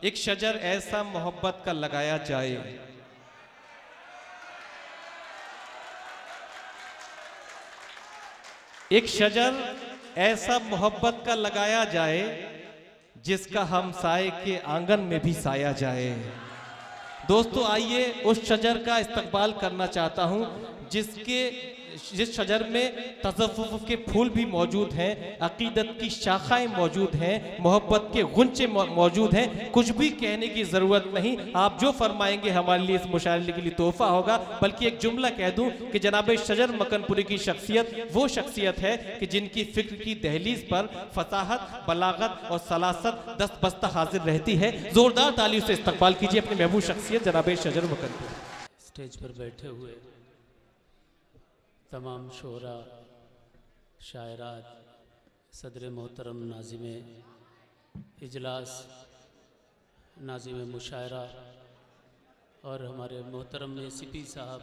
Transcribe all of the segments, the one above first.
एक शजर ऐसा मोहब्बत का लगाया जाए, एक शजर ऐसा मोहब्बत का लगाया जाए जिसका हम साए के आंगन में भी साया जाए। दोस्तों आइए उस शजर का इस्तकबाल करना चाहता हूं जिस शजर में तज़व्वुफ़ के फूल भी मौजूद हैं, अकीदत की शाखाएं मौजूद हैं, मोहब्बत के गुंचे मौजूद हैं। कुछ भी कहने की ज़रूरत नहीं, आप जो फरमाएंगे हमारे लिए इस मुशायरे के लिए तोहफा होगा। बल्कि एक जुमला कह दूं कि जनाब शजर मकनपुरी की शख्सियत वो शख्सियत है कि जिनकी फ़िक्र की दहलीज पर फसाहत, बलागत और सलासत दस्तबस्ता हाजिर रहती है। ज़ोरदार तालियों से इस्तकबाल कीजिए अपनी महबूब शख्सियत जनाब शजर मकनपुरी। स्टेज पर बैठे हुए तमाम शोरा, शायरात, सदर मोहतरम नाज़िम इजलास, नाज़िम मुशायरा और हमारे मोहतरम ACP साहब,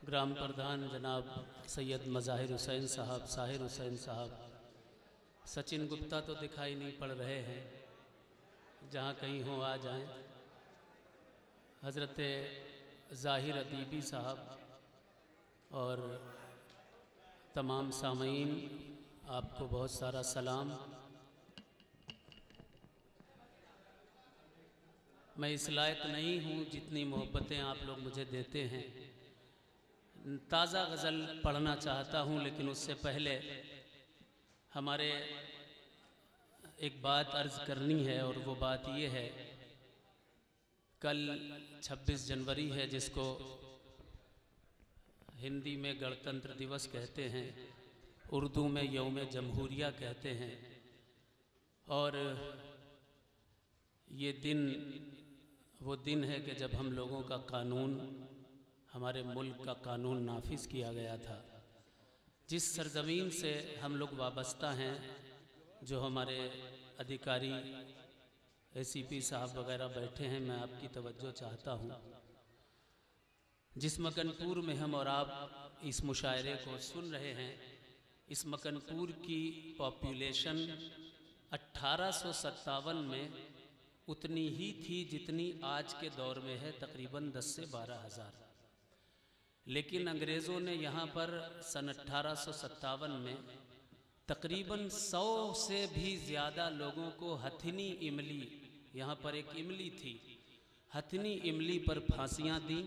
ग्राम प्रधान जनाब सैयद मज़ाहिर हुसैन साहब, साहिर हुसैन साहब, सचिन गुप्ता तो दिखाई नहीं पड़ रहे हैं, जहाँ कहीं हो आ जाएं, हज़रत ज़ाहिर अदीबी साहब और तमाम सामईन, आपको बहुत सारा सलाम। मैं इस लायक नहीं हूँ जितनी मोहब्बतें आप लोग मुझे देते हैं। ताज़ा गज़ल पढ़ना चाहता हूँ, लेकिन उससे पहले हमारे एक बात अर्ज़ करनी है, और वो बात ये है, कल 26 जनवरी है, जिसको हिंदी में गणतंत्र दिवस कहते हैं, उर्दू में यौम जमहूरिया कहते हैं। और ये दिन वो दिन है कि जब हम लोगों का कानून, हमारे मुल्क का कानून नाफिज किया गया था। जिस सरजमीन से हम लोग वाबस्ता हैं, जो हमारे अधिकारी ACP साहब वगैरह बैठे हैं, मैं आपकी तवज्जो चाहता हूँ। जिस मकनपुर में हम और आप इस मुशायरे को सुन रहे हैं, इस मकनपुर की पॉपुलेशन 1857 में उतनी ही थी जितनी आज के दौर में है, तकरीबन 10 से 12 हज़ार। लेकिन अंग्रेज़ों ने यहाँ पर सन 1857 में तकरीबन 100 से भी ज़्यादा लोगों को हथनी इमली, यहाँ पर एक इमली थी, हथनी इमली पर फांसियाँ दी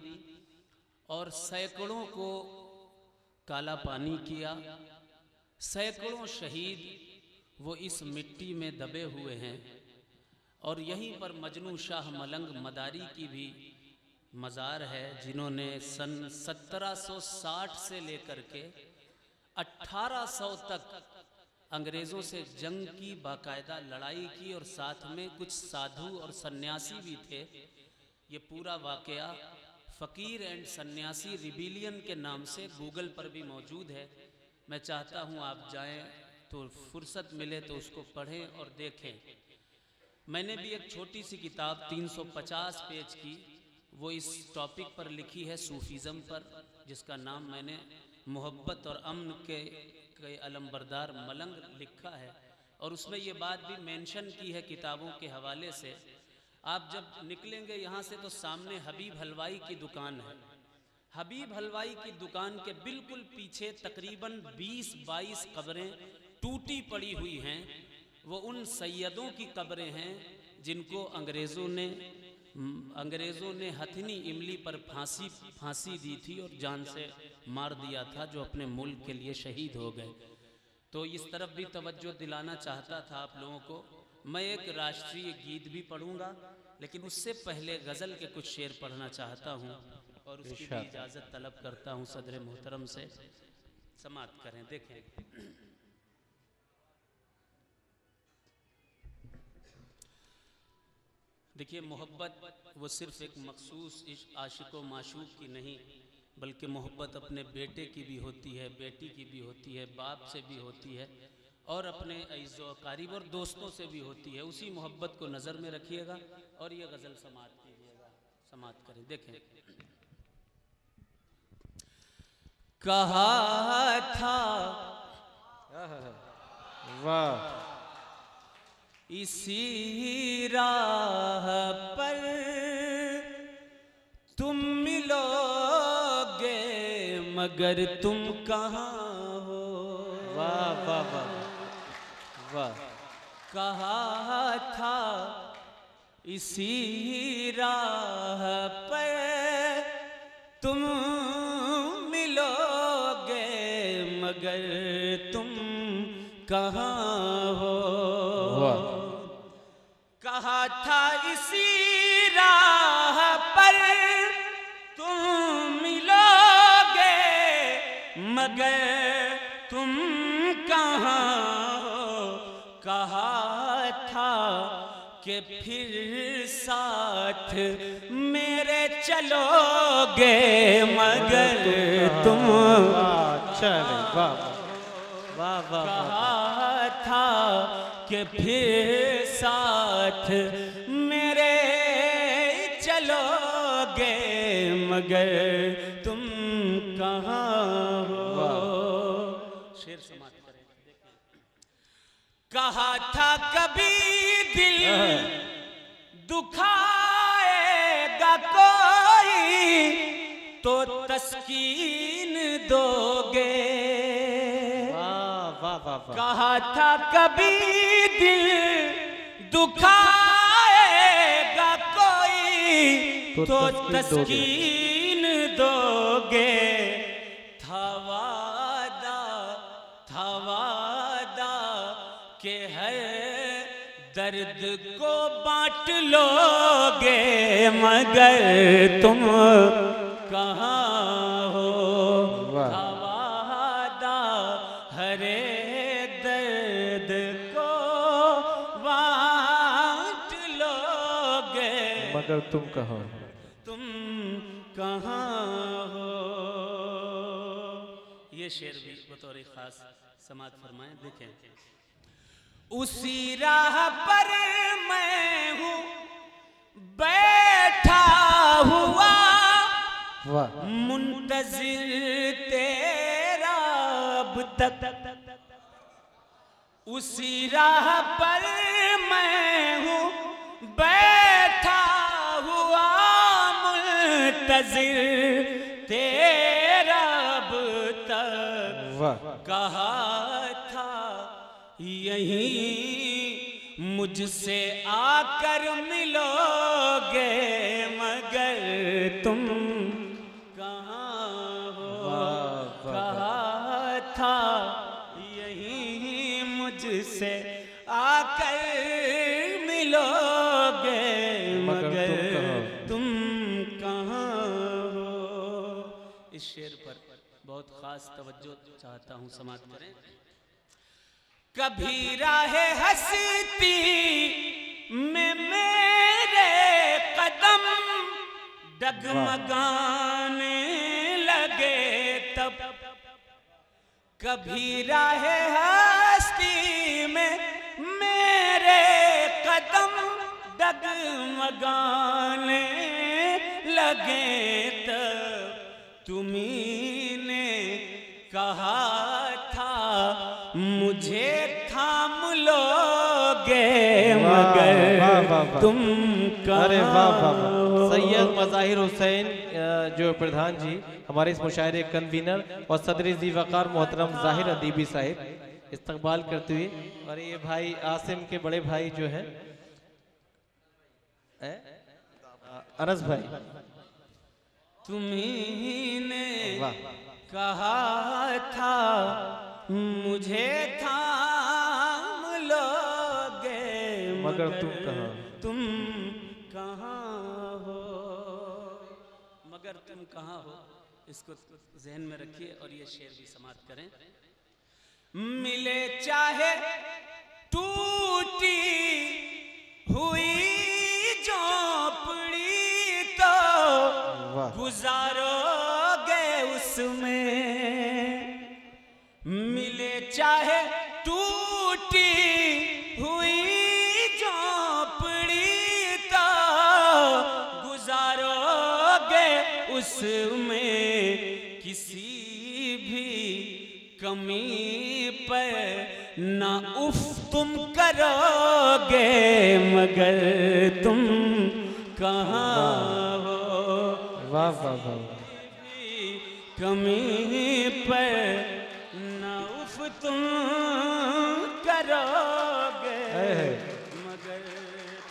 और सैकड़ों को काला पानी किया। सैकड़ों शहीद वो इस मिट्टी में दबे हुए हैं। और यहीं पर मजनू शाह मलंग मदारी की भी मज़ार है, जिन्होंने सन 1760 से लेकर के 1800 तक अंग्रेज़ों से जंग की, बाकायदा लड़ाई की, और साथ में कुछ साधु और सन्यासी भी थे। ये पूरा वाक़या फ़कीर एंड सन्यासी रिबिलियन के नाम से गूगल पर भी मौजूद है। मैं चाहता हूँ आप जाएं तो फुर्सत मिले तो उसको पढ़ें और देखें। मैंने भी एक छोटी सी किताब 350 पेज की, वो इस टॉपिक पर लिखी है, सूफीज़म पर, जिसका नाम मैंने मोहब्बत और अमन के अलमबरदार मलंग लिखा है। और उसमें ये बात भी मेंशन की है किताबों के हवाले से। आप जब निकलेंगे यहाँ से तो सामने हबीब हलवाई की दुकान है। हबीब हलवाई की दुकान के बिल्कुल पीछे तकरीबन 20-22 कब्रें टूटी पड़ी हुई हैं। वो उन सैयदों की कब्रें हैं जिनको अंग्रेज़ों ने हथनी इमली पर फांसी दी थी और जान से मार दिया था, जो अपने मुल्क के लिए शहीद हो गए। तो इस तरफ भी तवज्जो दिलाना चाहता था आप लोगों को। मैं एक राष्ट्रीय गीत भी पढ़ूंगा, लेकिन उससे पहले गज़ल के कुछ शेर पढ़ना चाहता हूँ और उसकी भी इजाज़त तलब करता हूँ सदर मोहतरम से। समात करें, देखें। देखिए, मोहब्बत वो सिर्फ़ एक मखसूस आशिक़ो माशूक़ की नहीं, बल्कि मोहब्बत अपने बेटे की भी होती है, बेटी की भी होती है, बाप से भी होती है, और अपने अज़ीज़ व क़रीब और दोस्तों से भी होती है। उसी मोहब्बत को नज़र में रखिएगा और ये गज़ल समात कीजिएगा। समात करें, देखें। कहा था, वाह, इसी राह पर तुम मिलोगे मगर तुम कहाँ हो। वाह वाह वाह वाह। कहा था इसी राह पर तुम मिलोगे मगर तुम कहाँ हो। कहा था इसी राह पर तुम मिलोगे मगर तुम कहाँ हो। कहा था कि फिर साथ मेरे चलोगे मगर तुम चले। वाह वाह वाह। कहा था कि फिर साथ मेरे चलोगे मगर तुम कहाँ हो। शेर समाप्त करें। कहा था कभी दिल दुखाएगा कोई तो तस्कीन दोगे। वाह वाह वाह। कहा था कभी दिल दुखाएगा कोई तो तस्कीन दोगे। था वादा के हर दर्द को बांट लोगे मगर तुम कहाँ हो। था वादा हरे दर्द को बांट लोगे मगर तुम कहाँ हो। तुम कहाँ हो। ये शेर भी बतौर खास समाज फरमाएं। देखें, उसी राह पर मैं हूँ बैठा हुआ मुंतजिर तेरा अब तक। उसी राह पर मैं हूँ बैठा हुआ मुंतजिर तेरा अब तक। कहा था यहीं मुझसे आकर मिलोगे मगर तुम कहाँ हो। कहा था यहीं मुझसे आकर मिलोगे मगर तुम कहाँ हो। इस शेर पर बहुत खास तवज्जो चाहता हूँ समाप्त करें। कभी राहे हंसती में मेरे कदम डगमगाने लगे तब। कभी राहे हंसती में मेरे कदम डगमगाने लगे तब। तुम्ही ने कहा था मुझे थाम लोगे मगर तुम कहाँ। अरे वाह वाह वाह। सैयद मज़ाहिर हुसैन जो प्रधान जी हमारे इस मुशायरे कन्वीनर और सदर ज़ी वक़ार मोहतरम ज़ाहिर अदीबी साहिब इस्तकबाल करते हुए, और ये भाई आसिम के बड़े भाई जो हैं अनस भाई। तुम्ही ने कहा था मुझे थाम लोगे मगर तुम कहाँ। तुम कहाँ हो। मगर तुम कहाँ हो, इसको जहन में रखिए और ये शेर भी समाप्त करें। मिले चाहे टूटी हुई झोंपड़ी तो गुजारोगे उसमें। मिले चाहे टूटी हुई झोंपड़ी तो गुजारोगे उसमें। किसी भी कमी पर ना उफ तुम करोगे, मगर तुम कहाँ हो। वाह वाह वाह। कमी पर ना उफ तुम करोगे, मगर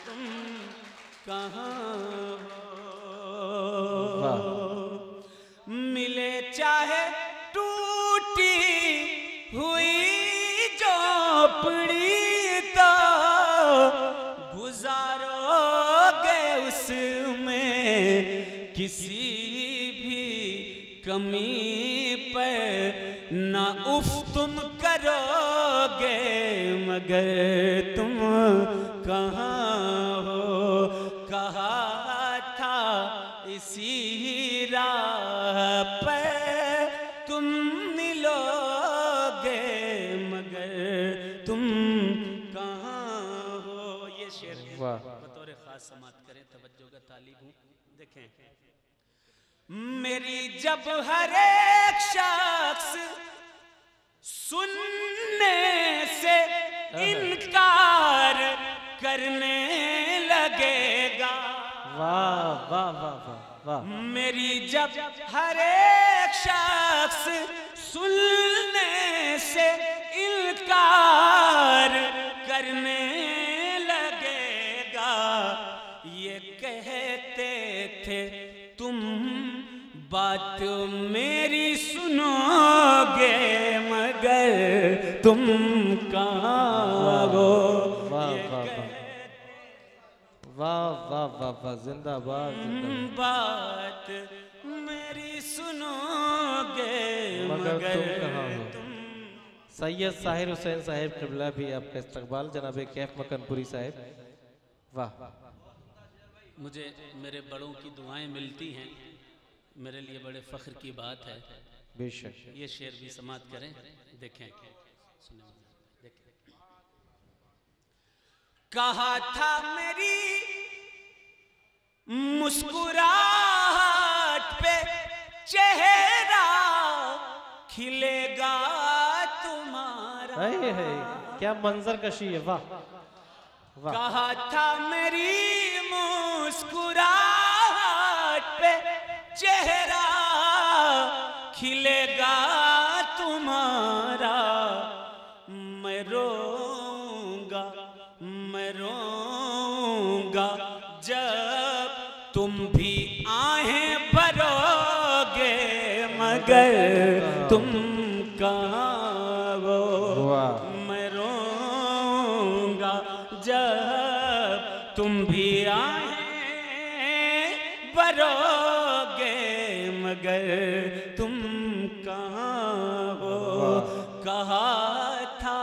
तुम कहाँ हो। मिले चाहे टूटी हुई झोपड़ी तो गुजारोगे उसमें किसी भी कमी पर ना उफ तुम करोगे, मगर तुम कहाँ हो। कहा था इसी राह पर तुम मिलोगे, मगर तुम कहाँ हो। ये शेर बतौर खास समात करें, तवज्जो का तालिब हूँ। देखें, मेरी जब हर एक शख्स सुनने से इनकार करने लगेगा, वाह वाह वाह वाह वाह। मेरी जब हर एक शख्स सुनने से इनकार करने लगेगा, ये कहते थे तुम बात मेरी सुनोगे, मगर तुम कहाँ हो। वाह वाह वाह वाह वाह वाह। जिंदाबाद जिंदाबाद। बात मेरी सुनोगे, मगर तुम कहाँ हो। सैयद साहिर हुसैन साहिब क़िबला भी आपका इस्तकबाल। जनाब कैफ मकनपुरी साहिब, वाह। मुझे मेरे बड़ों की दुआएं मिलती हैं, मेरे लिए बड़े फ़ख्र की बात है। बेशक। ये शेर भी समात करें। देखें, देखें। कहा था मेरी मुस्कुराहट पे चेहरा खिलेगा तुम्हारा। है क्या मंजर कशी है, वाह वाह। कहा था मेरी मुस्कुराहट पे चेहरा खिलेगा तुम्हारा। मैं रोऊंगा, मैं रोऊंगा जब तुम भी आहें भरोगे, मगर तुम कहाँ हो। मैं रोऊंगा जब तुम भी आहें भरोगे, मगर तुम कहाँ हो। कहा था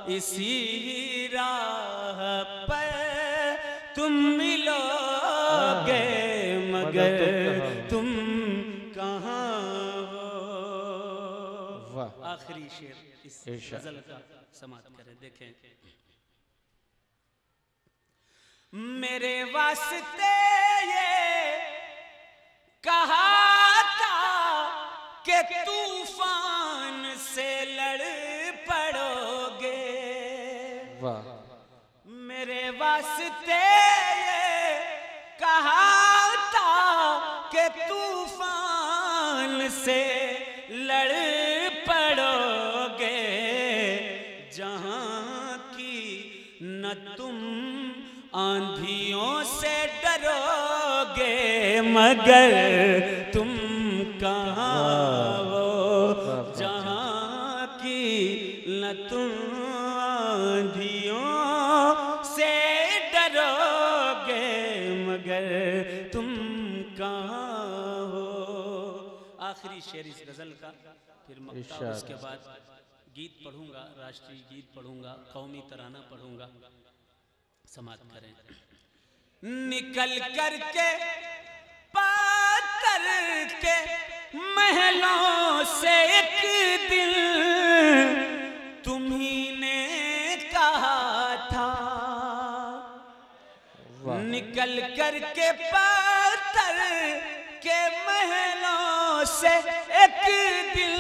इसी राह पर तुम मिलोगे, मगर तुम कहाँ हो। आखिरी शेर इस गजल का समाप्त करें। देखें, मेरे वास्ते ये कहा था कि तूफान से लड़ पड़ोगे, मेरे वास्ते ये कहा था कि तूफान से लड़ पड़ोगे, जहां की न तुम आंधियों से डरोगे, मगर तुम कहाँ हो। जहाँ की न तुम आंधियों से डरोगे, मगर तुम कहाँ हो। आखिरी शेर इस गज़ल का, फिर मक्ता, उसके बाद गीत पढ़ूंगा, राष्ट्रीय गीत पढ़ूंगा, कौमी तराना पढ़ूंगा। समाप्त करें। निकल करके पातर के महलों से एक दिन तुम्ही ने कहा था, निकल करके पातर के महलों से एक दिन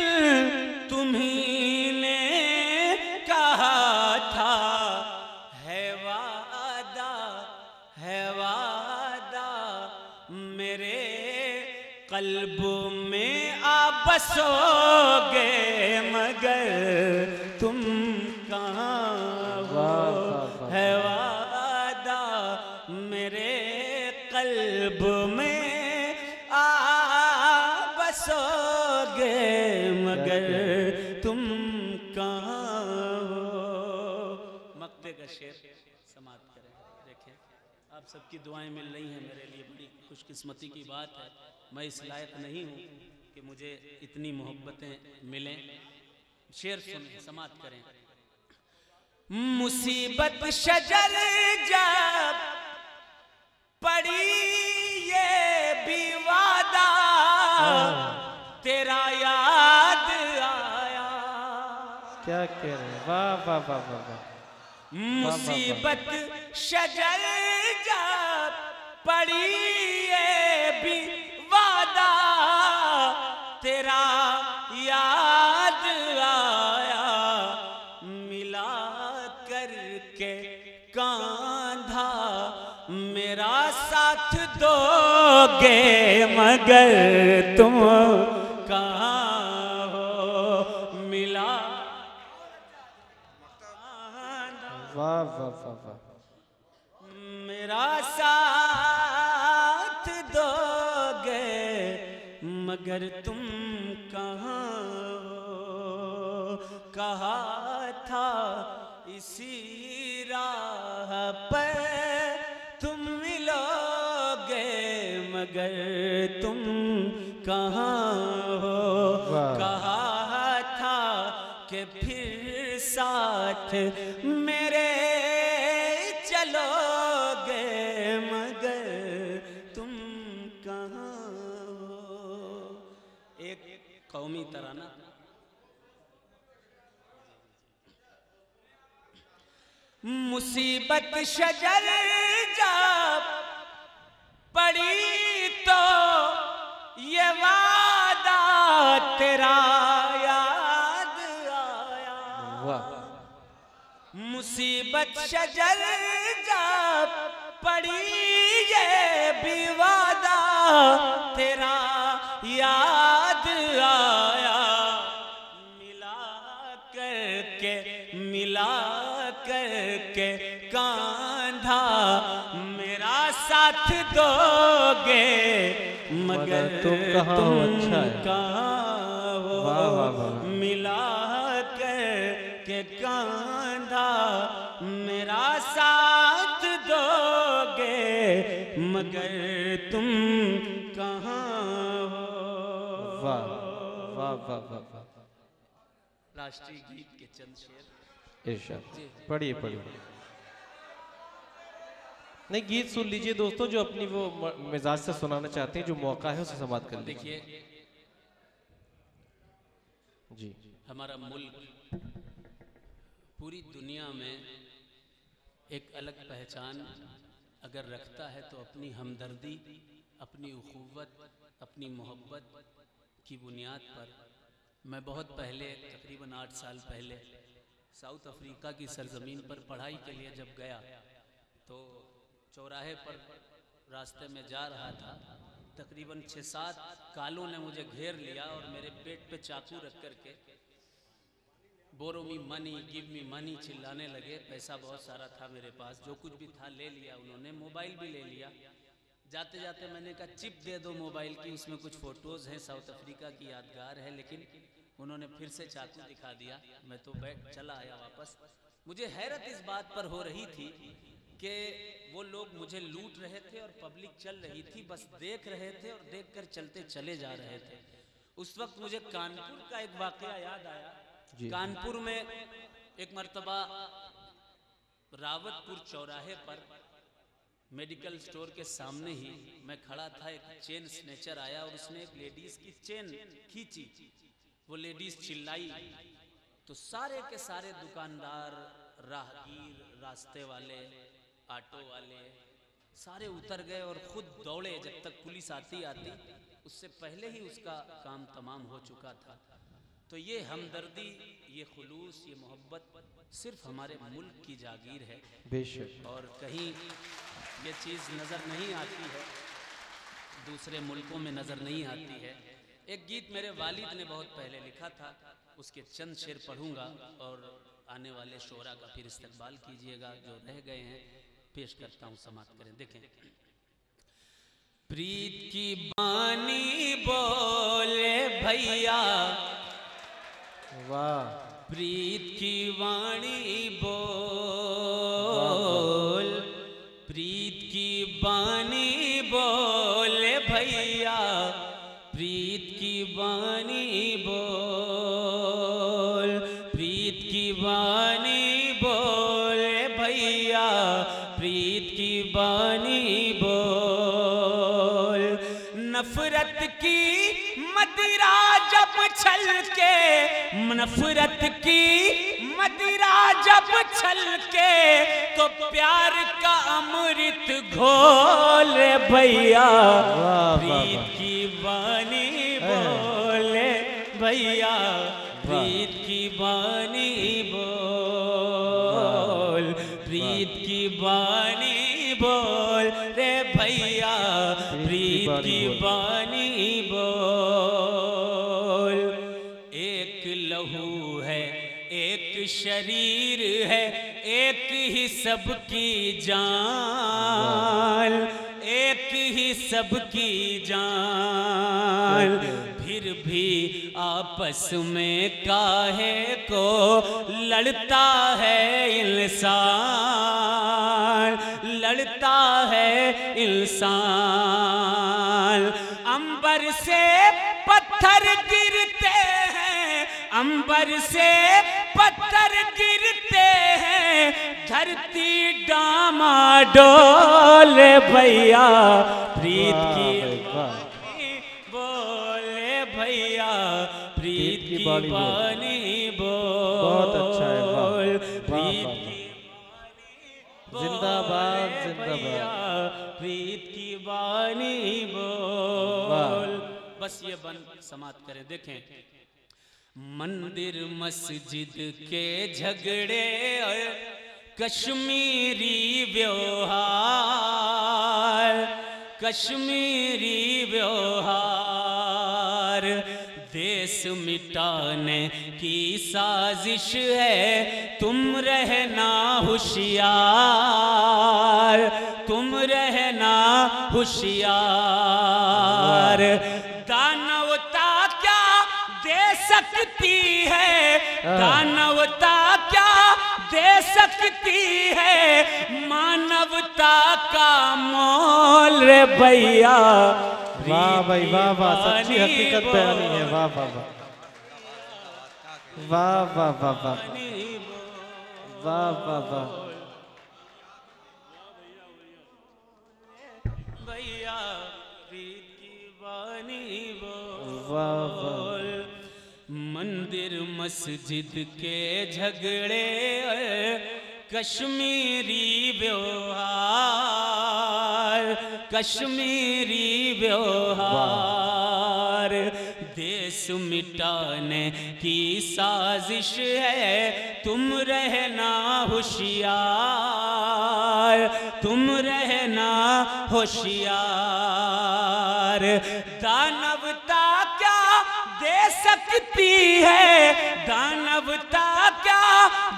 तुम्ही कल्ब में आ बसोगे मगर तुम कहाँ हो, है वादा मेरे कल्ब में आ बसोगे मगर तुम कहाँ हो। मक्ते का शेर समाप्त करें। देखें, आप सबकी दुआएं मिल रही हैं, मेरे लिए बड़ी खुशकिस्मती की बात है। मैं इस लायक नहीं हूँ कि मुझे इतनी मोहब्बतें मिलें। शेर सुने, समाप्त करें। मुसीबत शजर जब पड़ी ये भी वादा तेरा याद आया। क्या कह रहे हैं, वाह वाह वाह वाह वाह। मुसीबत शजर जब पड़ी ये भी वादा तेरा याद आया। मिला करके कांधा मेरा साथ दोगे मगर तुम कहाँ हो। मिला वाह वाह वाह वाह। मेरा साथ दोगे मगर तुम कहाँ हो। कहा था इसी राह पर तुम मिलोगे मगर तुम कहाँ हो। कहा था कि फिर साथ मेरे चलोगे मगर तुम कहाँ हो। एक कौमी तराना। मुसीबत शजर जब पड़ी तो ये वादा तेरा याद आया। वाह। मुसीबत शजर जब पड़ी ये भी वादा तेरा याद आया। मिला करके कांधा मेरा साथ दोगे मगर तुम कहाँ हो। वाह वाह वाह। मिला करके कांधा मेरा साथ दोगे मगर तुम कहाँ हो। वाह वाह वाह वाह वाह। राष्ट्रीय गीत के चंद शेर। इरशाद पढ़िए पढ़िए। नहीं, गीत सुन लीजिए दोस्तों, जो अपनी वो मिजाज से सुनाना चाहते हैं, जो मौका है उसे समाप्त कर लीजिए। देखिए, जी, हमारा मुल्क पूरी दुनिया में एक अलग पहचान अगर रखता है तो अपनी हमदर्दी, अपनी उखुव्वत, अपनी मोहब्बत की बुनियाद पर। मैं बहुत पहले, तकरीबन 8 साल पहले, साउथ अफ्रीका की सरजमीन पर पढ़ाई के लिए जब गया तो चौराहे पर रास्ते में जा रहा था, तकरीबन 6-7 कालों ने मुझे घेर लिया और मेरे पेट पे चाकू रख करके borrow me money, give me money चिल्लाने लगे। पैसा बहुत सारा था मेरे पास, जो कुछ भी था ले लिया उन्होंने, मोबाइल भी ले लिया। जाते जाते मैंने कहा चिप दे दो मोबाइल की, उसमें कुछ फ़ोटोज़ हैं साउथ अफ्रीका की, यादगार है। लेकिन उन्होंने फिर से चाकू दिखा दिया। मैं तो बैठ चला आया वापस। मुझे हैरत इस बात पर हो रही थी कि वो लोग मुझे लूट रहे थे और पब्लिक चल रही थी, बस देख रहे थे और देखकर चलते चले जा रहे थे। उस वक्त मुझे कानपुर का एक वाकया याद आया। कानपुर में एक मर्तबा रावतपुर चौराहे पर मेडिकल स्टोर के सामने ही मैं खड़ा था, एक चेन स्नेचर आया और उसने एक लेडीज की चेन खींची। वो लेडीज चिल्लाई तो सारे के सारे दुकानदार, राहगीर, रास्ते वाले, ऑटो वाले सारे उतर गए और खुद दौड़े। जब तक पुलिस आती उससे पहले ही उसका काम तमाम हो चुका था। तो ये हमदर्दी, ये खुलूस, ये मोहब्बत सिर्फ हमारे मुल्क की जागीर है, बेशक, और कहीं ये चीज़ नज़र नहीं आती है। दूसरे मुल्कों में नज़र नहीं आती है। एक गीत मेरे वालिद ने बहुत पहले लिखा था, उसके चंद शेर पढ़ूंगा और आने वाले शोरा का फिर इस्तकबाल कीजिएगा। जो रह गए हैं पेश करता हूँ, समाप्त करें। देखें, प्रीत की बानी बोले भैया, वाह, प्रीत की वाणी बोल, प्रीत की बानी बोले भैया, प्रीत की बानी बोल, प्रीत की बानी बोले भैया, प्रीत की बानी बोल। नफरत की मदिरा जब छलके, नफरत की मदिरा जब छलके, तो प्यार का अमृत घोल भैया, प्रीत की बानी बोले भैया, प्रीत की बानी बोल, प्रीत की बानी बोल रे भैया, प्रीत की बानी बोल। एक लहू है, एक शरीर है, एक ही सबकी जान, एक ही सबकी जान। फिर भी आपस में काहे को लड़ता है इंसान, लड़ता है इंसान। अंबर से पत्थर गिरते हैं, अंबर से पत्थर गिरते हैं, धरती डामाडोल भैया, प्रीत की बोले भैया, प्रीत की बानी बोल। बहुत अच्छा है, प्रीत की जिंदाबाद जिंदाबाद, प्रीत की बानी बोल। बस ये बन समाप्त करें। देखें, मंदिर मस्जिद के झगड़े, कश्मीरी व्यवहार, कश्मीरी व्यवहार, देश मिटाने की साजिश है, तुम रहना होशियार, तुम रहना होशियार। दानवता क्या दे सकती है, दानवता क्या दे सकती है, मानवता का मोल रे भैया। वाह भाई वाह वाह, सच्ची हकीकत बयानी है। वाह वाह वाह, वाह वाह वाह वाह, वाह वाह वाह, भैया प्रीत की बानी वाह वाह। बोल। मंदिर मस्जिद के झगड़े, कश्मीरी व्यवहार, कश्मीरी व्यवहार, देश मिटाने की साजिश है, तुम रहना होशियार, तुम रहना होशियार। दानवता क्या दे सकती है, दानवता क्या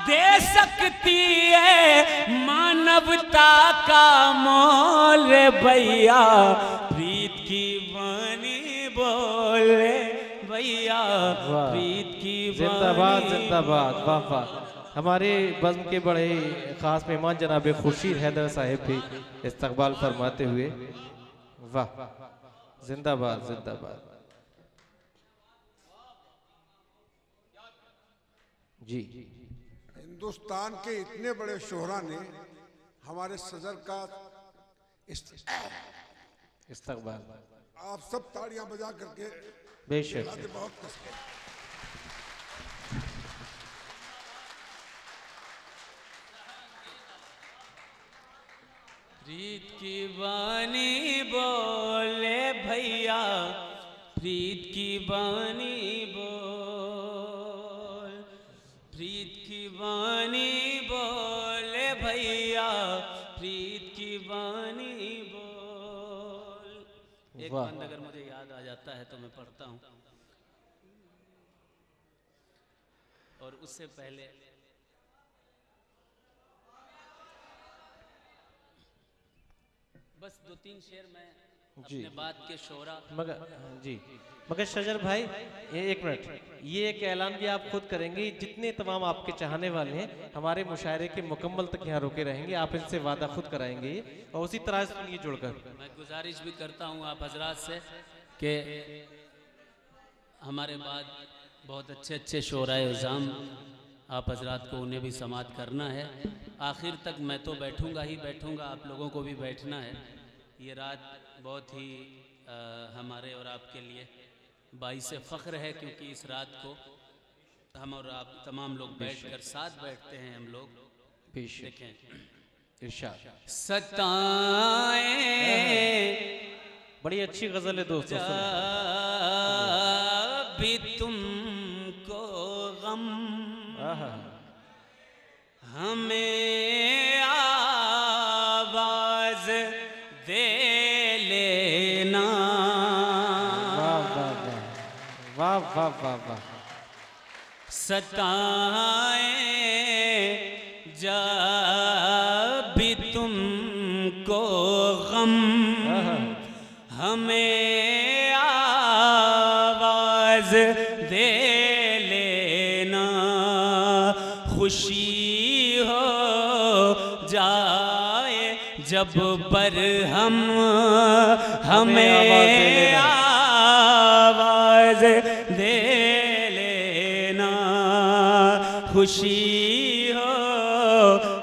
दे सकती है, मानवता का मोल भैया, प्रीत की बानी बोले भैया, प्रीत की जिंदाबाद बानी जिंदाबाद, वाह वाह। हमारे बज़्म के बड़े खास मेहमान जनाब खुर्शीद हैदर साहिब भी इस्तकबाल फरमाते हुए, वाह, जिंदाबाद जिंदाबाद जी। हिंदुस्तान के इतने बड़े शोहरा ने हमारे सदर का इस्तकबाल, आप सब ताड़ियां बजा करके बेशक। बहुत कसके। प्रीत की बानी बोले भैया, प्रीत की बानी बोल, प्रीत की बानी बोले भैया, प्रीत की बानी बोल। एक वाह। बंद अगर मुझे याद आ जाता है तो मैं पढ़ता हूँ। और उससे पहले बस 2-3 शेर मैं जी। अपने बात के शोरा। मगर जी, मगर शजर भाई ये एक मिनट, ये एक ऐलान भी आप खुद करेंगे, जितने तमाम आपके चाहने वाले हैं हमारे मुशायरे के मुकम्मल तक यहाँ रुके रहेंगे, आप इनसे वादा खुद कराएंगे ये, और उसी तरह सुनिए जुड़कर। मैं गुजारिश भी करता हूँ आप हजरात से कि हमारे बाद बहुत अच्छे अच्छे शोराए उज़ाम आप हजरात को उन्हें भी समात करना है। आखिर तक मैं तो बैठूंगा ही बैठूंगा, आप लोगों को भी बैठना है। ये रात बहुत ही हमारे और आपके लिए बाइस फ़ख्र है, क्योंकि इस रात को हम और आप तमाम लोग बैठकर साथ बैठते हैं। हम लोग देखें इरशाद। सताए बड़ी अच्छी गजल है दोस्तों, भी तुमको गम हमें आवाज दे लेना। वाह वाह वाह वाह वाह वाह। सताए जब भी तुमको गम हमें आवाज दे लेना। खुशी हो जाए जब पर हम हमें आवाज दे लेना। खुशी हो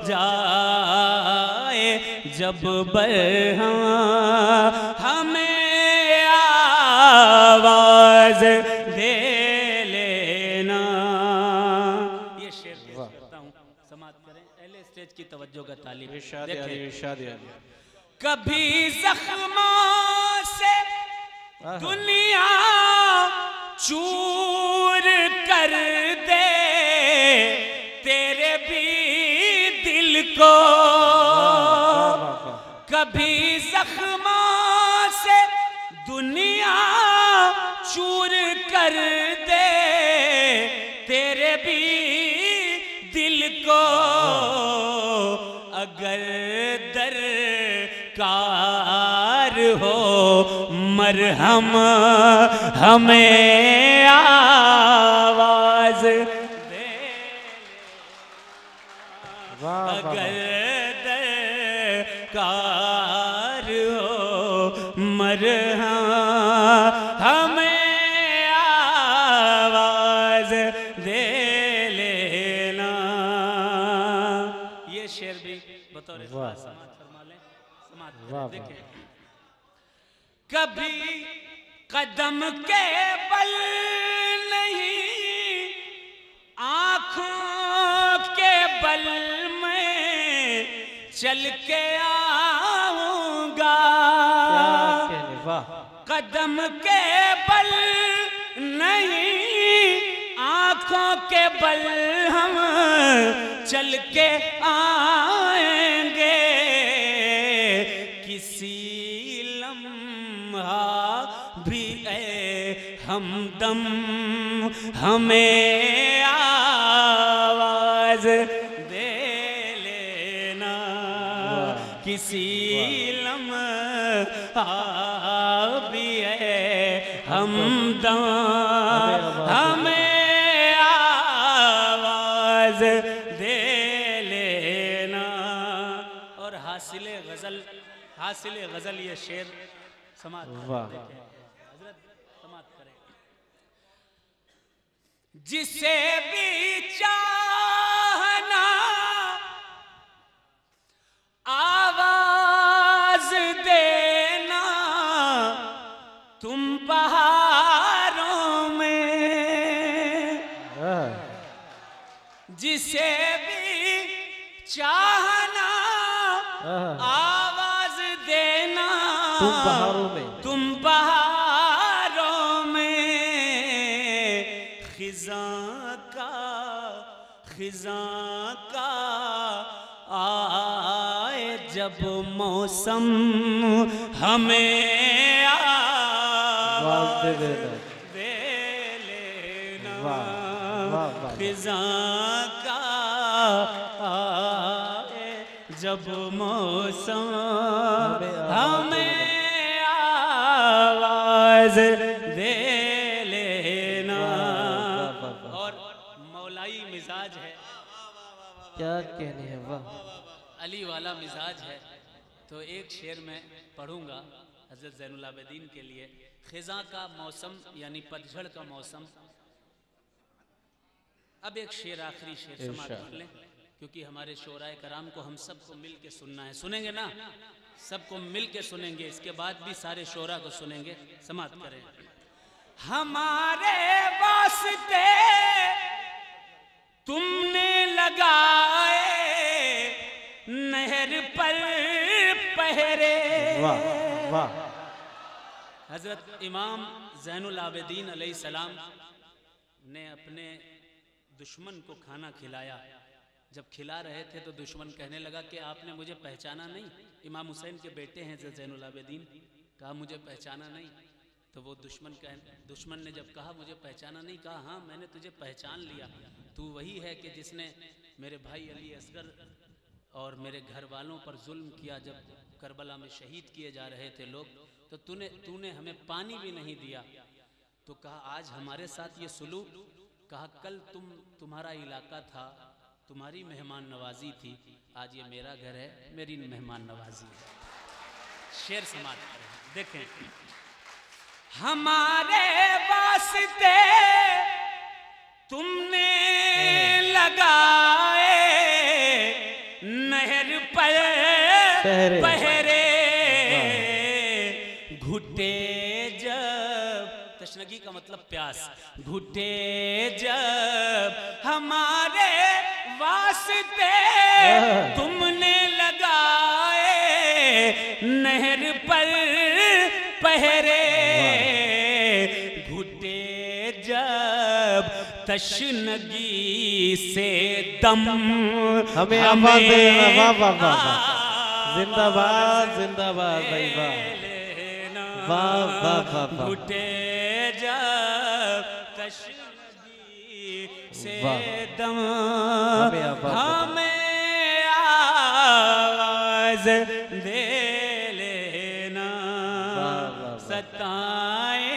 जाए जब पर हम हमें आवाज दे लेना। ये शेर पेश करता हूँ, समात करें। पहले स्टेज की तवज्जो का तालीब। इरशाद देखें। अली, इरशाद अली। कभी जख्मों से दुनिया चूर कर दे तेरे भी दिल को। कभी जख्मों से दुनिया चूर कर दे तेरे भी दिल को। अगर दरकार हो मरहम हमें आवाज दे। अगर दरकार हो मरहम हमें आवाज दे लेना। ये शेर भी बतौर समात फरमा लें, समात करें। देखें। कभी कदम के बल नहीं आँखों के बल में चल के आऊंगा। कदम के बल नहीं आँखों के बल हम चल के आएंगे। किसी लम्हा भी ऐ हमदम हमें आवाज दे लेना। किसी लम्हा भी ऐ हमदम हमें आवाज दे लेना। और हासिले गजल ये शेर समात करें। हजरत समात करें। जिसे भी चाहना आवाज देना तुम पहाड़ों में। जिसे भी चाहना आवाज देना तुम बहारों में, तुम बहारों में। खिज़ां का आए जब मौसम हमें दे देना, दे लेना। वाह वाह वाह। खिज़ां का आए जब मौसम हमें आवाज दे लेना। और मौलाई मिजाज है, क्या कहने है, वाह। अली वाला मिजाज है। तो एक शेर में पढ़ूंगा हज़रत ज़ैनुल आबिदीन के लिए। खिज़ां का मौसम यानी पतझड़ का मौसम। अब एक शेर, आखिरी शेर समाप्त कर लें, क्योंकि हमारे शोराए कराम को हम सबको मिल के सुनना है। सुनेंगे ना, सबको मिल के सुनेंगे, इसके बाद भी सारे शोरा को सुनेंगे। समाप्त करें। हमारे वास्ते तुमने लगाए नहर पर पहरे। वाह वाह। हजरत इमाम ज़ैनुल आबिदीन अलैहिस्सलाम ने अपने दुश्मन को खाना खिलाया। जब खिला रहे थे तो दुश्मन कहने लगा कि आपने मुझे पहचाना नहीं। इमाम हुसैन के बेटे हैं ज़ैनुल आबिदीन। कहा मुझे पहचाना नहीं। तो वो दुश्मन ने जब कहा मुझे पहचाना नहीं, कहा हाँ मैंने तुझे पहचान लिया। तू वही है कि जिसने मेरे भाई अली असगर और मेरे घर वालों पर जुल्म किया जब करबला में शहीद किए जा रहे थे लोग। तो तूने हमें पानी भी नहीं दिया। तो कहा आज हमारे साथ ये सुलूक। कहा कल तुम्हारा इलाका था, तुम्हारी मेहमान नवाजी थी, आज ये मेरा घर है, मेरी मेहमान नवाजी है। शेर समाप्त करें। देखें, हमारे वास्ते तुमने लगाए नहर पर पहरे। घुटे जब, तशनगी का मतलब प्यास, घुटे जब हमारे वास्ते तुमने लगाए नहर पर पहरे। घुटे जब तशनगी से दम हमें आवाज देना। वाह वाह वाह। जिंदाबाद जिंदाबाद भाई, वाह वाह वाह वाह। घुटे जब तशनगी से दम हमें आवाज दे लेना। सताए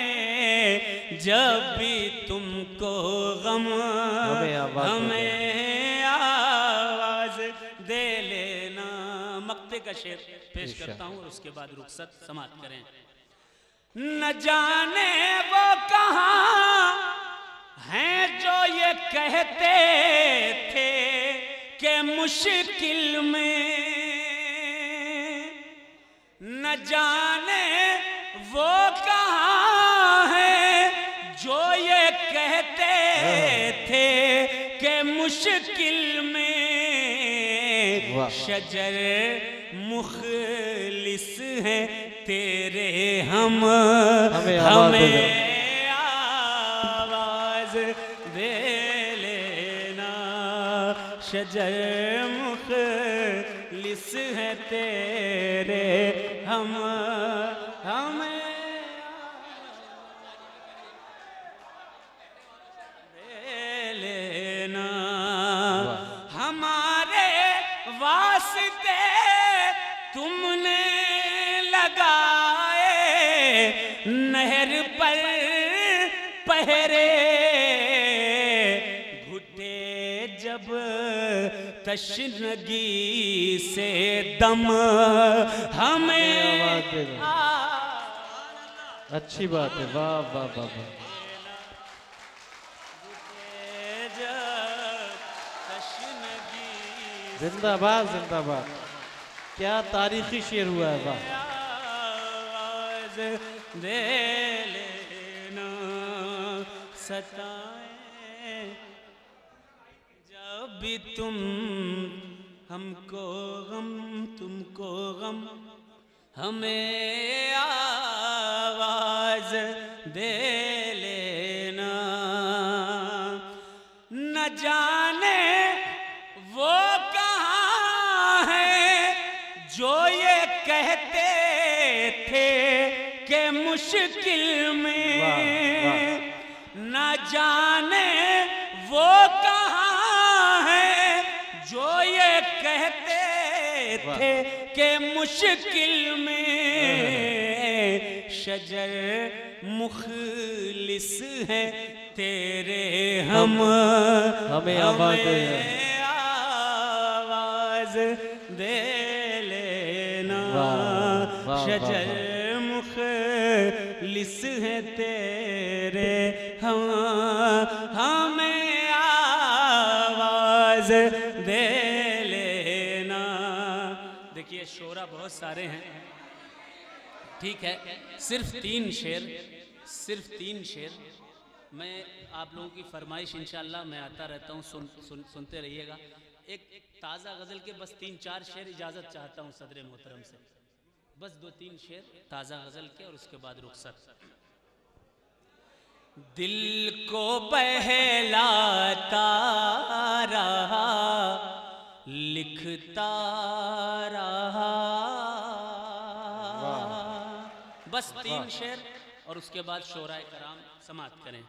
जब भी तुमको गम हमें आवाज दे लेना। मक्ते का शेर पेश करता हूँ और उसके बाद रुखसत समाप्त करें। न जाने वो कहाँ हैं जो ये कहते थे कि मुश्किल में, न जाने वो कहाँ हैं जो ये कहते थे कि मुश्किल में। शजर मुखलिस है तेरे, हमें आवाज दे लेना। शजर मुखलिस है तेरे, हमें दे लेना। हमारे वास्ते तुमने लगाए नहर पर पहरे। घुटे जब तशनगी से दम हमें अच्छी बात है, वाह वाह वाह वाह। जिंदाबाद जिंदाबाद। क्या तारीखी शेर हुआ है, वाह। दे लेना। सताए जब भी तुम हमको गम, तुमको गम हमें आवाज दे लेना। न जाने वो कहाँ है जो ये कहते थे कि मुश्किल में। थे कि मुश्किल में शजर मुखलिस है तेरे, हमें आवाज दे लेना। शजर मुखलिस है तेरे, हमें आवाज दे लेना। देखिए शोरा बहुत सारे हैं, ठीक है, सिर्फ 3 शेर मैं आप लोगों की फरमाइश इंशाल्लाह मैं आता रहता हूँ, सुनते रहिएगा। एक ताज़ा गज़ल के बस 3-4 शेर इजाज़त चाहता हूँ सदर मोहतरम से, बस 2-3 शेर ताज़ा गज़ल के और उसके बाद रुखसत। दिल को बहलाता रहा लिखता रहा, बस 3 शेर और उसके बाद शोराए कराम समाप्त करें।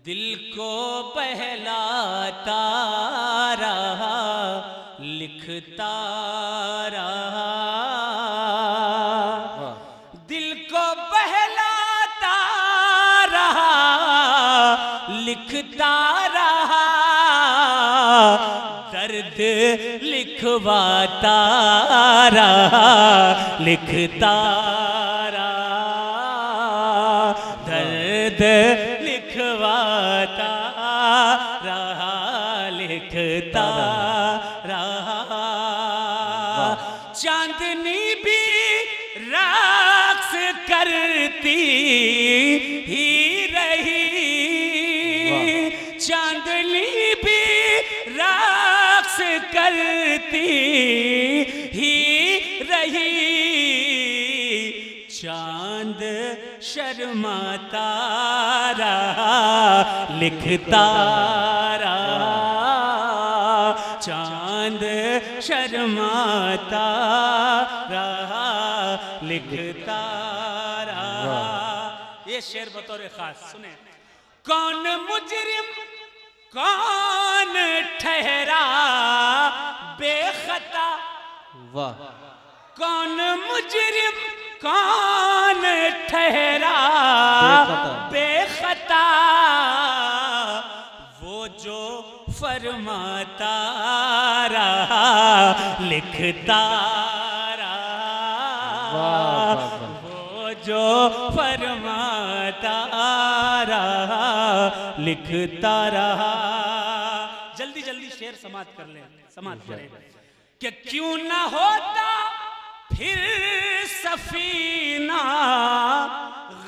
दिल को बहलाता रहा लिखता रहा, दिल को बहलाता रहा लिखता रहा, दर्द लिखवाता रहा लिखता रहा, दर्द लिखवाता रहा लिखता रहा। चांदनी भी रक्स करती ही रही, चांदनी भी रक्स करती ही रही, चांद शर्माता रहा लिखता रहा, चांद शर्माता रहा लिखता रहा। ये शेर बतौर खास सुने। कौन मुजरिम कौन ठहरा बेखता, वाह, कौन मुजरिम कौन ठहरा बेखता, वो जो फरमाता रहा लिखता रहा, वो जो फरमाता रहा लिखता रहा। जल्दी जल्दी शेर समाप्त कर ले, समाप्त करें कि क्यों ना होता फिर सफीना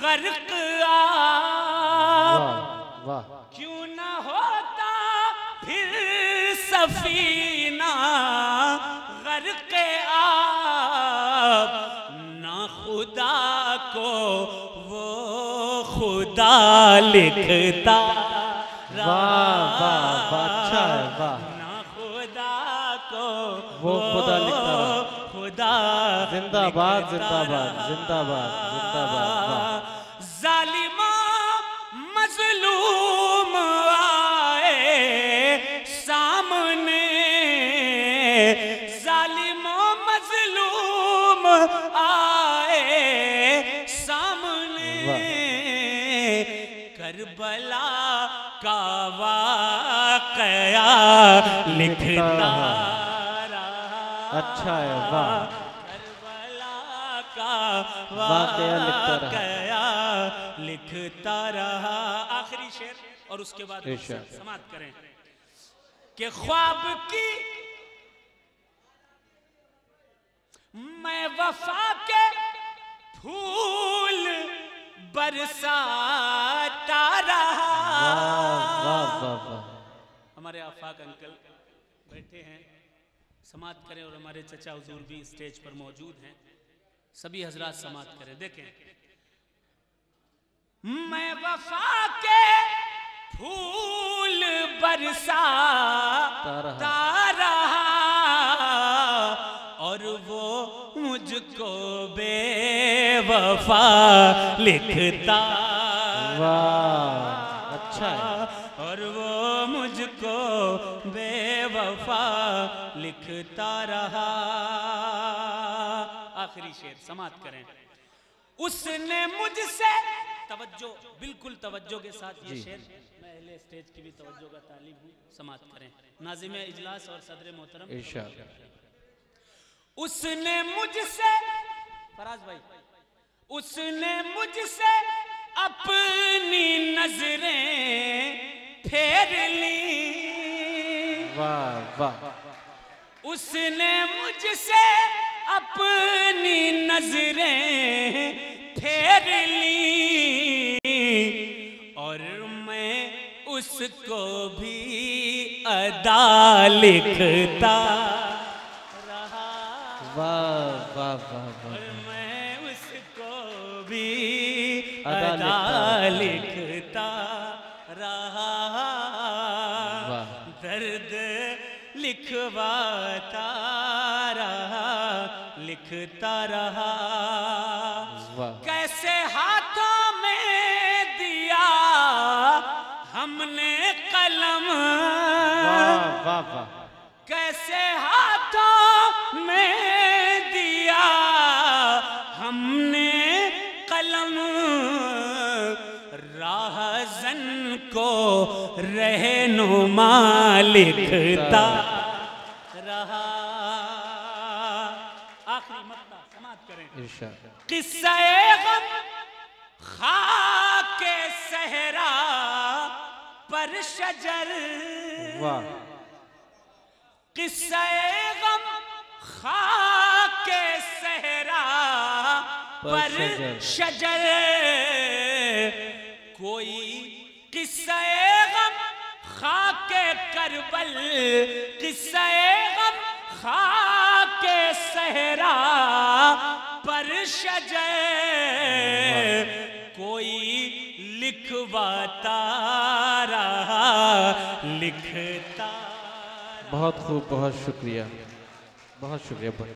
गर्क आप, क्यों ना होता फिर सफीना गर्क आप, ना खुदा को वो खुदा लिखता रहा, अच्छा है, वाह, ना खुदा को वो खुदा लिखता रहा, खुदा जिंदाबाद जिंदाबाद जिंदाबाद जिंदाबाद। जालिमा मजलूम आए सामने, जालिमा मजलूम आए सामने, करबला का वाक़या लिखता रहा। अच्छा है, वाह, वाक़या लिखता रहा। आखिरी शेर और उसके बाद समाप्त करें कि ख्वाब की मैं वफा के फूल बरसाता रहा। हमारे आफाक अंकल बैठे हैं, समाप्त करें, और हमारे चचा हुजूर भी स्टेज पर मौजूद हैं, सभी हजरात समाप्त करें। देखें, मैं वफा के फूल बरसाता रहा और वो मुझको बेवफा लिखता। वाह, अच्छा है। और वो मुझको बेवफा लिखता रहा। आखिरी शेर समाप्त करें। उसने मुझसे तवज्जो, बिल्कुल तवज्जो के साथ ये शेर, मैं अहले स्टेज की भी तवज्जो का तालिब हूँ, समाप्त करें। नाज़िम इजलास और सदर मोहतरम, उसने मुझसे, फराज भाई, उसने मुझसे अपनी नजरें फेर ली। वाह वाह। उसने मुझसे अपनी नजरें फेर ली और मैं उसको भी अदा लिखता रहा। वाह वाह वाह वाह। मैं उसको भी अदा लिखता रहा। दर्द लिखवाता रहा, लिखता रहा। कैसे हाथों में दिया हमने कलम, वाह वाह वाह। कैसे हाथों में दिया हमने कलम, राहज़न को रहनुमा लिखता रहा। आखिरी मक्ता समाप्त करें। किस्सा गम खाके सहरा पर शजर, वाह। किस्सा गम खाके सहरा पर शजर, कोई किस्सा गम खाके करबल, किस्सा गम खाके सहरा पर शजर, कोई लिखवाता रहा, लिखता। बहुत खूब, बहुत शुक्रिया, बहुत शुक्रिया।